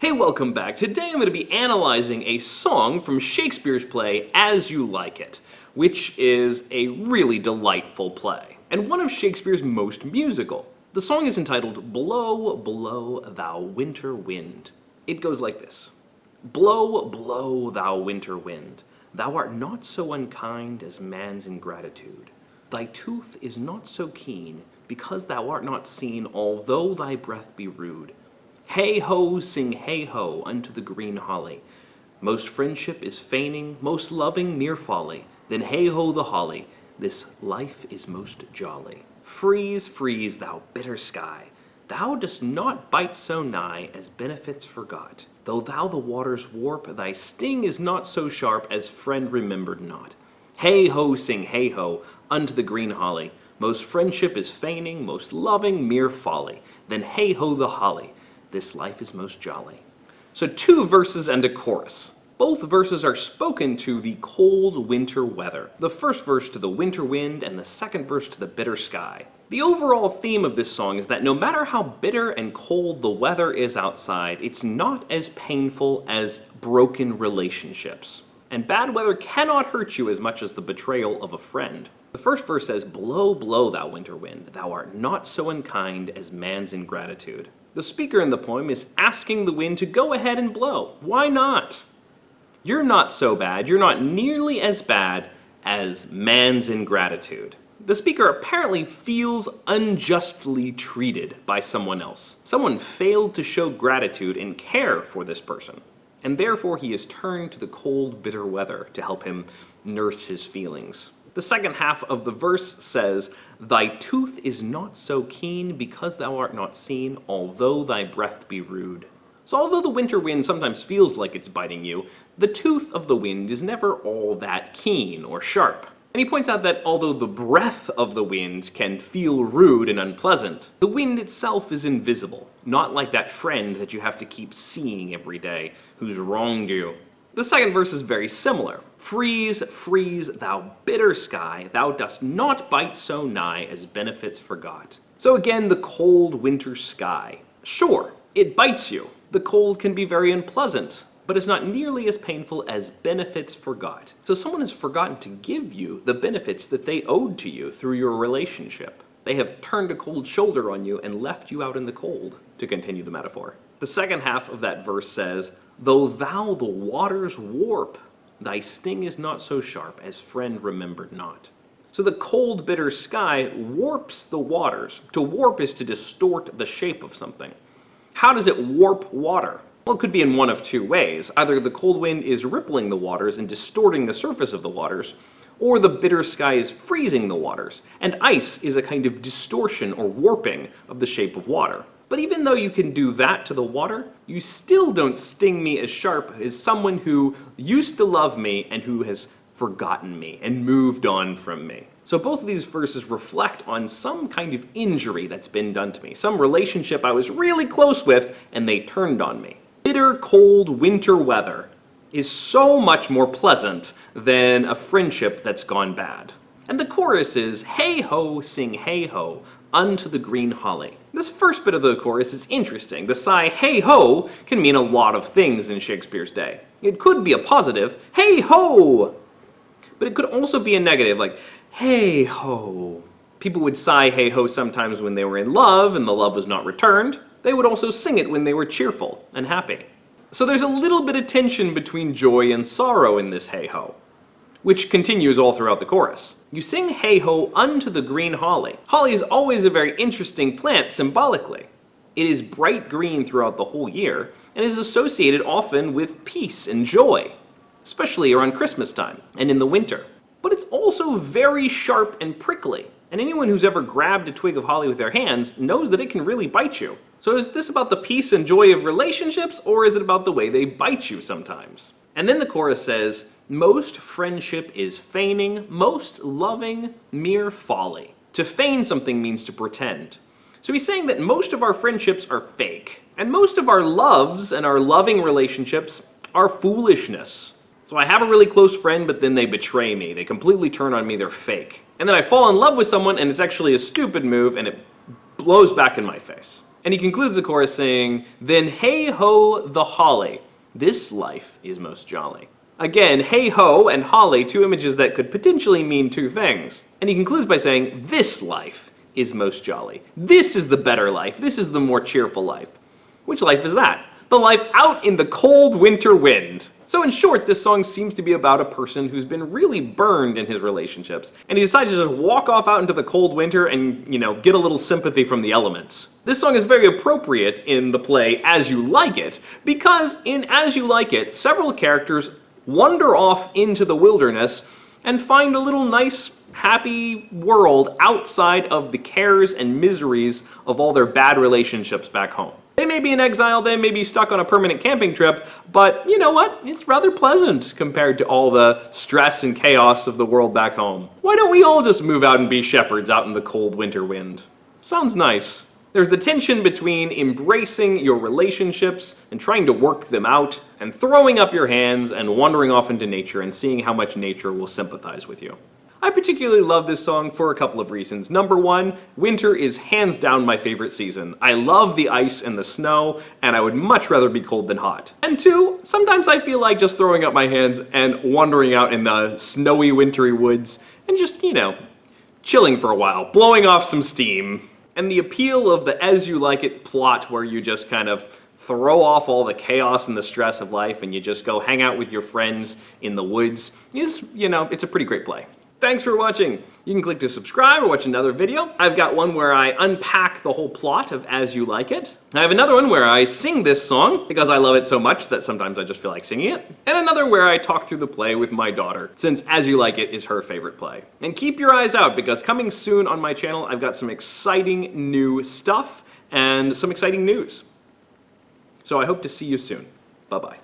Hey, welcome back. Today I'm going to be analyzing a song from Shakespeare's play As You Like It, which is a really delightful play, and one of Shakespeare's most musical. The song is entitled Blow, Blow, Thou Winter Wind. It goes like this. Blow, blow, thou winter wind. Thou art not so unkind as man's ingratitude. Thy tooth is not so keen, because thou art not seen, although thy breath be rude. Hey-ho, sing hey-ho unto the green holly. Most friendship is feigning, most loving mere folly. Then hey-ho the holly, this life is most jolly. Freeze, freeze, thou bitter sky. Thou dost not bite so nigh as benefits forgot. Though thou the waters warp, thy sting is not so sharp as friend remembered not. Hey-ho, sing hey-ho unto the green holly. Most friendship is feigning, most loving mere folly. Then hey-ho the holly, this life is most jolly. So 2 verses and a chorus. Both verses are spoken to the cold winter weather. The first verse to the winter wind and the second verse to the bitter sky. The overall theme of this song is that no matter how bitter and cold the weather is outside, it's not as painful as broken relationships. And bad weather cannot hurt you as much as the betrayal of a friend. The first verse says, Blow, blow, thou winter wind. Thou art not so unkind as man's ingratitude. The speaker in the poem is asking the wind to go ahead and blow. Why not? You're not so bad. You're not nearly as bad as man's ingratitude. The speaker apparently feels unjustly treated by someone else. Someone failed to show gratitude and care for this person. And therefore he is turned to the cold, bitter weather to help him nurse his feelings. The second half of the verse says, Thy tooth is not so keen because thou art not seen, although thy breath be rude. So although the winter wind sometimes feels like it's biting you, the tooth of the wind is never all that keen or sharp. And he points out that although the breath of the wind can feel rude and unpleasant, the wind itself is invisible, not like that friend that you have to keep seeing every day who's wronged you. The second verse is very similar. Freeze, freeze, thou bitter sky, thou dost not bite so nigh as benefits forgot. So again, the cold winter sky. Sure, it bites you. The cold can be very unpleasant, but it's not nearly as painful as benefits forgot. So someone has forgotten to give you the benefits that they owed to you through your relationship. They have turned a cold shoulder on you and left you out in the cold, to continue the metaphor. The second half of that verse says, Though thou the waters warp, thy sting is not so sharp as friend remembered not. So the cold, bitter sky warps the waters. To warp is to distort the shape of something. How does it warp water? Well, it could be in one of 2 ways. Either the cold wind is rippling the waters and distorting the surface of the waters, or the bitter sky is freezing the waters, and ice is a kind of distortion or warping of the shape of water. But even though you can do that to the water, you still don't sting me as sharp as someone who used to love me and who has forgotten me and moved on from me. So both of these verses reflect on some kind of injury that's been done to me, some relationship I was really close with and they turned on me. Bitter, cold winter weather is so much more pleasant than a friendship that's gone bad. And the chorus is, Hey-ho, sing hey-ho unto the green holly. This first bit of the chorus is interesting. The sigh hey-ho can mean a lot of things in Shakespeare's day. It could be a positive, hey-ho! But it could also be a negative, like, hey-ho. People would sigh hey-ho sometimes when they were in love and the love was not returned. They would also sing it when they were cheerful and happy. So there's a little bit of tension between joy and sorrow in this hey-ho, which continues all throughout the chorus. You sing hey-ho unto the green holly. Holly is always a very interesting plant symbolically. It is bright green throughout the whole year and is associated often with peace and joy, especially around Christmas time and in the winter. But it's also very sharp and prickly, and anyone who's ever grabbed a twig of holly with their hands knows that it can really bite you. So is this about the peace and joy of relationships, or is it about the way they bite you sometimes? And then the chorus says, Most friendship is feigning, most loving mere folly. To feign something means to pretend. So he's saying that most of our friendships are fake, and most of our loves and our loving relationships are foolishness. So I have a really close friend, but then they betray me. They completely turn on me, they're fake. And then I fall in love with someone, and it's actually a stupid move, and it blows back in my face. And he concludes the chorus saying, "Then hey ho the holly, this life is most jolly." Again, hey ho and holly, two images that could potentially mean two things. And he concludes by saying, this life is most jolly. This is the better life. This is the more cheerful life. Which life is that? The life out in the cold winter wind. So in short, this song seems to be about a person who's been really burned in his relationships, and he decides to just walk off out into the cold winter and, get a little sympathy from the elements. This song is very appropriate in the play As You Like It, because in As You Like It, several characters wander off into the wilderness and find a little nice, happy world outside of the cares and miseries of all their bad relationships back home. They may be in exile, they may be stuck on a permanent camping trip, but you know what? It's rather pleasant compared to all the stress and chaos of the world back home. Why don't we all just move out and be shepherds out in the cold winter wind? Sounds nice. There's the tension between embracing your relationships and trying to work them out, and throwing up your hands and wandering off into nature and seeing how much nature will sympathize with you. I particularly love this song for a couple of reasons. Number one, winter is hands down my favorite season. I love the ice and the snow, and I would much rather be cold than hot. And two, sometimes I feel like just throwing up my hands and wandering out in the snowy, wintry woods and just, chilling for a while, blowing off some steam. And the appeal of the As You Like It plot, where you just kind of throw off all the chaos and the stress of life and you just go hang out with your friends in the woods, is, it's a pretty great play. Thanks for watching. You can click to subscribe or watch another video. I've got one where I unpack the whole plot of As You Like It. I have another one where I sing this song because I love it so much that sometimes I just feel like singing it. And another where I talk through the play with my daughter, since As You Like It is her favorite play. And keep your eyes out, because coming soon on my channel, I've got some exciting new stuff and some exciting news. So I hope to see you soon. Bye-bye.